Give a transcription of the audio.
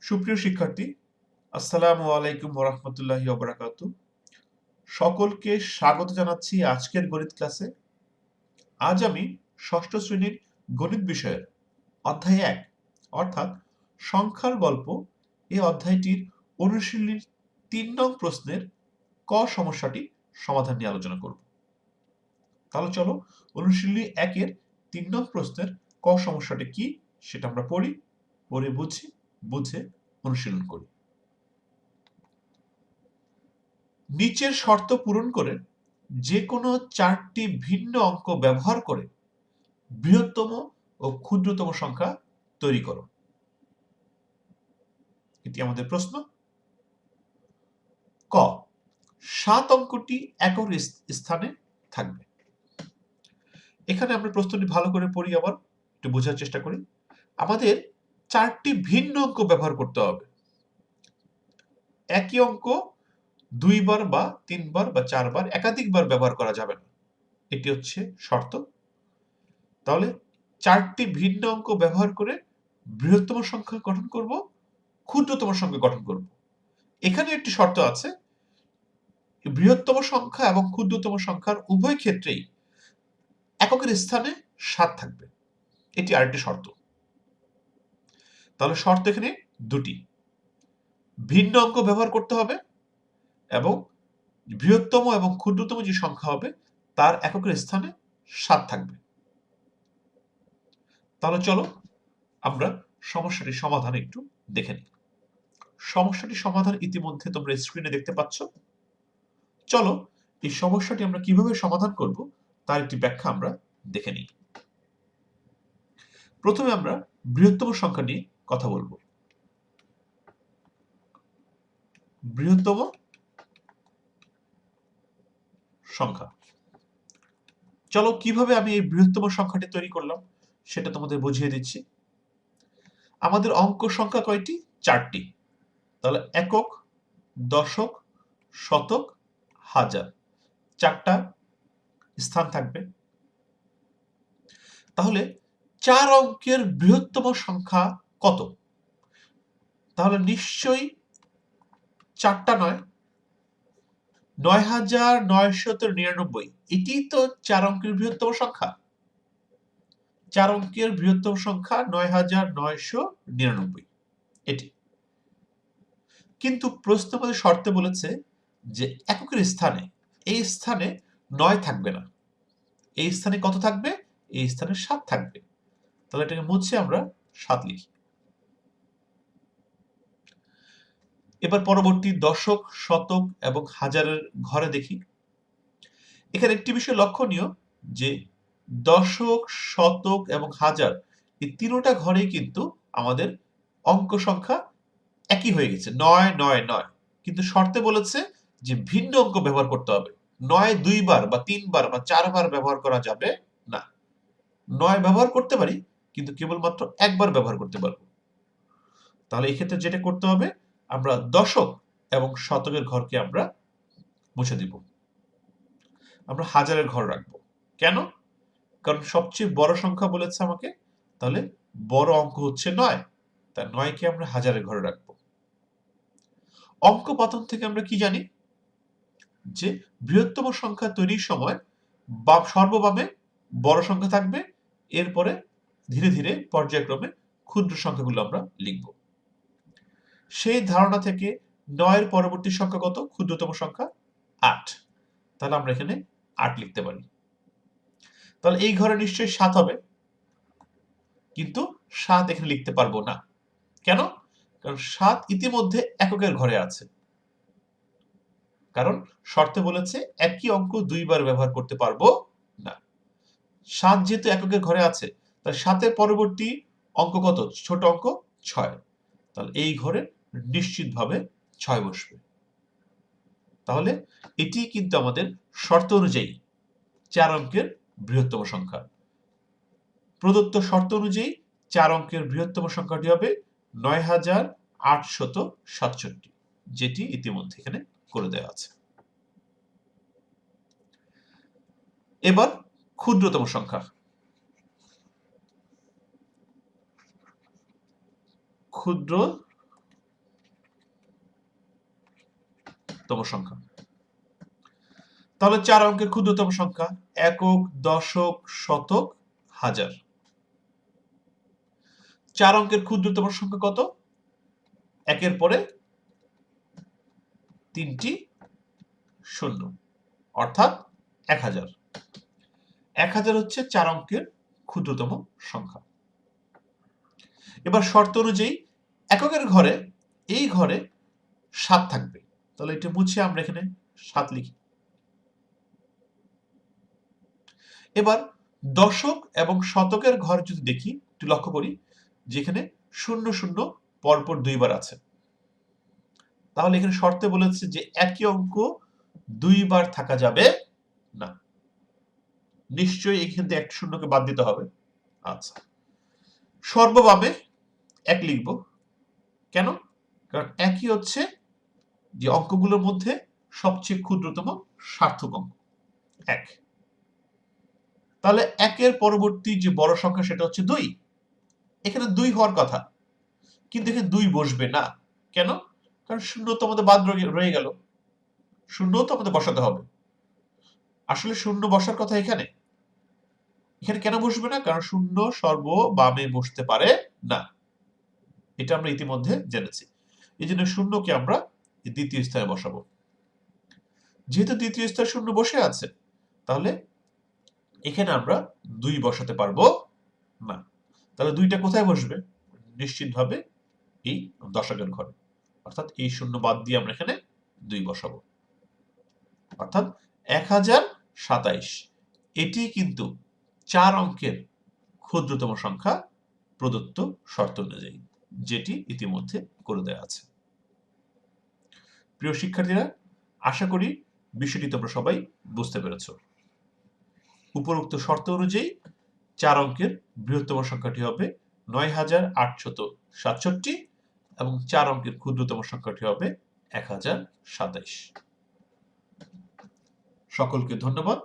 সুপ্রিয় শিক্ষার্থী, আসসালামু আলাইকুম ওয়া রাহমাতুল্লাহি ওয়া বারাকাতুহু। সকলকে স্বাগত জানাচ্ছি আজকের গণিত ক্লাসে। আজ আমি ষষ্ঠ শ্রেণীর গণিত বিষয়ের অধ্যায় ১ অর্থাৎ সংখ্যার গল্প এই অধ্যায়টির অনুশীলনীর ৩ নং প্রশ্নের ক সমস্যাটি সমাধান নিয়ে আলোচনা করব। তাহলে চলো অনুশীলনী ১ এর ৩ নং প্রশ্নের ক সমস্যাটি কি সেটা আমরা পড়ি, পড়ে বুঝি, বুঝে অনুশীলন করি। নিচের শর্ত পূরণ করে যে কোনো ৪টি ভিন্ন অঙ্ক ব্যবহার করে বৃহত্তম ও ক্ষুদ্রতম সংখ্যা তৈরি করো। এটি আমাদের প্রশ্ন। ক, ৭ অঙ্কটি একক স্থানে থাকবে। এখানে আমরা প্রশ্নটি ভালো করে পড়ি, আবার একটু বোঝার চেষ্টা করি। আমাদের ৪টি ভিন্ন অঙ্ক ব্যবহার করতে হবে। একই অঙ্ক ২ বার বা ৩ বার বা ৪ বার একাধিকবার ব্যবহার করা যাবে না, এটি হচ্ছে শর্ত। তাহলে ৪টি ভিন্ন অঙ্ক ব্যবহার করে বৃহত্তম সংখ্যা গঠন করব, ক্ষুদ্রতম সংখ্যা গঠন করব। এখানে একটি শর্ত আছে, বৃহত্তম সংখ্যা এবং ক্ষুদ্রতম সংখ্যার উভয় ক্ষেত্রেই এককের স্থানে ৭ থাকবে, এটি আরেকটি শর্ত। তাহলে শর্ত এখানে দুটি, ভিন্ন অঙ্ক ব্যবহার করতে হবে এবং বৃহত্তম এবং ক্ষুদ্রতম যে সংখ্যা হবে তার এককের স্থানে ৭ থাকবে। তাহলে চলো আমরা সমস্যাটির সমাধান একটু দেখে নিই। সমস্যাটির সমাধান ইতিমধ্যে তোমরা স্ক্রিনে দেখতে পাচ্ছ। চলো এই সমস্যাটি আমরা কিভাবে সমাধান করব তার একটি ব্যাখ্যা আমরা দেখে নিই। প্রথমে আমরা বৃহত্তম সংখ্যা নিয়ে কথা বলবো। বৃহত্তম সংখ্যা, চলো কিভাবে আমি এই বৃহত্তম সংখ্যাটি তৈরি করলাম সেটা তোমাদের বুঝিয়ে দিচ্ছি। আমাদের অঙ্ক সংখ্যা কয়টি? ৪টি। তাহলে একক, দশক, শতক, হাজার, ৪টা স্থান থাকবে। তাহলে ৪ অঙ্কের বৃহত্তম সংখ্যা কত? তাহলে নিশ্চয়ই ৪টা নয়, ৯৯৯৯ এটি তো ৪ অঙ্কের বৃহত্তম সংখ্যা। ৪ অঙ্কের বৃহত্তম সংখ্যা ৯৯৯৯ এটি। কিন্তু প্রশ্ন আমাদের শর্তে বলেছে যে এককের স্থানে, এই স্থানে ৯ থাকবে না, এই স্থানে কত থাকবে? এই স্থানে ৭ থাকবে। তাহলে এটাকে মুছে আমরা ৭ লিখি। এবার পরবর্তী দশক, শতক এবং হাজারের ঘরে দেখি। এখানে একটি বিষয় লক্ষণীয় যে দশক, শতক এবং হাজার এই তিনটা ঘরেই কিন্তু আমাদের অঙ্ক সংখ্যা একই হয়ে গেছে, ৯ ৯ ৯। কিন্তু শর্তে বলেছে যে ভিন্ন অঙ্ক ব্যবহার করতে হবে। ৯ ২ বার বা ৩ বার বা ৪ বার ব্যবহার করা যাবে না। ৯ ব্যবহার করতে পারি কিন্তু কেবলমাত্র একবার ব্যবহার করতে পারবো। তাহলে এই ক্ষেত্রে যেটা করতে হবে, আমরা দশক এবং শতকের ঘরকে আমরা মুছে দিব, আমরা হাজারের ঘর রাখবো। কেন? কারণ সবচেয়ে বড় সংখ্যা বলেছে আমাকে, তাহলে বড় অঙ্ক হচ্ছে ৯, তাই ৯ কে আমরা হাজারের ঘরে রাখবো। অঙ্ক পাতন থেকে আমরা কি জানি যে বৃহত্তম সংখ্যা তৈরির সময় সর্ববামে বড় সংখ্যা থাকবে, এরপরে ধীরে ধীরে পর্যায়ক্রমে ক্ষুদ্র সংখ্যাগুলো আমরা লিখব। সেই ধারণা থেকে ৯ এর পরবর্তী সংখ্যা কত? ক্ষুদ্রতম সংখ্যা ৮। তাহলে আমরা এখানে ৮ লিখতে পারি। তাহলে এই ঘরে নিশ্চয়ই ৭ হবে, কিন্তু ৭ এখানে লিখতে পারবো না। কেন? কারণ ৭ ইতিমধ্যে এককের ঘরে আছে। কারণ শর্তে বলেছে একই অঙ্ক ২ বার ব্যবহার করতে পারবো না। ৭ যেহেতু এককের ঘরে আছে, তাহলে ৭ এর পরবর্তী অঙ্ক কত? ছোট অঙ্ক ৬। তাহলে এই ঘরে নিশ্চিতভাবে ৬ বসবে। তাহলে এটি কিন্তু আমাদের শর্ত অনুযায়ী ৪ অঙ্কের বৃহত্তম সংখ্যা। প্রদত্ত শর্ত অনুযায়ী ৪ অঙ্কের বৃহত্তম সংখ্যাটি হবে ৯৮৬৭, যেটি ইতিমধ্যে এখানে করে দেওয়া আছে। এবার ক্ষুদ্রতম সংখ্যা। ক্ষুদ্রতম ক্ষুদ্রতম সংখ্যা। তাহলে 4 অঙ্কের ক্ষুদ্রতম সংখ্যা একক, দশক, শতক, হাজার। 4 অঙ্কের ক্ষুদ্রতম সংখ্যা কত? একের পরে 3টি শূন্য, অর্থাৎ 1000। 1000 হচ্ছে 4 অঙ্কের ক্ষুদ্রতম সংখ্যা। এবার শর্ত অনুযায়ী এককের ঘরে এই ঘরে 7 থাকবে। তাহলে এটা মুছে আমরা এখানে 7 লিখি। এবার দশক এবং শতকের ঘর যদি দেখি, একটু লক্ষ্য করি যেখানে 00 পরপর 2 বার আছে। তাহলে এখানে শর্তে বলেছে যে একই অঙ্ক 2 বার থাকা যাবে না। নিশ্চয়ই এখান থেকে একটা শূন্যকে বাদ দিতে হবে। আচ্ছা, সর্ববামে 1 লিখব। কেন? কারণ একই হচ্ছে যে অঙ্কগুলোর মধ্যে সবচেয়ে ক্ষুদ্রতম সার্থক অঙ্ক 1। তাহলে 1-এর পরবর্তী যে বড় সংখ্যা সেটা হচ্ছে 2। এখানে 2 হওয়ার কথা, কিন্তু এখানে 2 বসবে না। কেন? কারণ শূন্য তো আমাদের বাদ রয়ে গেল, শূন্যও তো আমাদের বসাতে হবে। আসলে শূন্য বসার কথা এখানে। এখানে কেন বসবে না? কারণ শূন্য সর্ববামে বসতে পারে না। এটা আমরা ইতিমধ্যে জেনেছি। এই জন্য শূন্যকে আমরা দ্বিতীয় স্থানে বসাবো। যেহেতু দ্বিতীয় স্থানে শূন্য বসে আছে, তাহলে এখানে আমরা 2 বসাতে পারবো না। তাহলে 2টা কোথায় বসবে? নিশ্চিতভাবে এই দশকের ঘরে। অর্থাৎ এই শূন্য বাদ দিয়ে আমরা এখানে 2 বসাবো। অর্থাৎ 1027। এটি কিন্তু 4 অঙ্কের ক্ষুদ্রতম সংখ্যা প্রদত্ত শর্ত অনুযায়ী, যেটি ইতিমধ্যে করে দেওয়া আছে। প্রিয় শিক্ষার্থীরা, আশা করি বিষয়টি তোমরা সবাই বুঝতে পেরেছ। উপরোক্ত শর্ত অনুযায়ী 4 অঙ্কের বৃহত্তম সংখ্যাটি হবে 9867 এবং 4 অঙ্কের ক্ষুদ্রতম সংখ্যাটি হবে 1027। সকলকে ধন্যবাদ।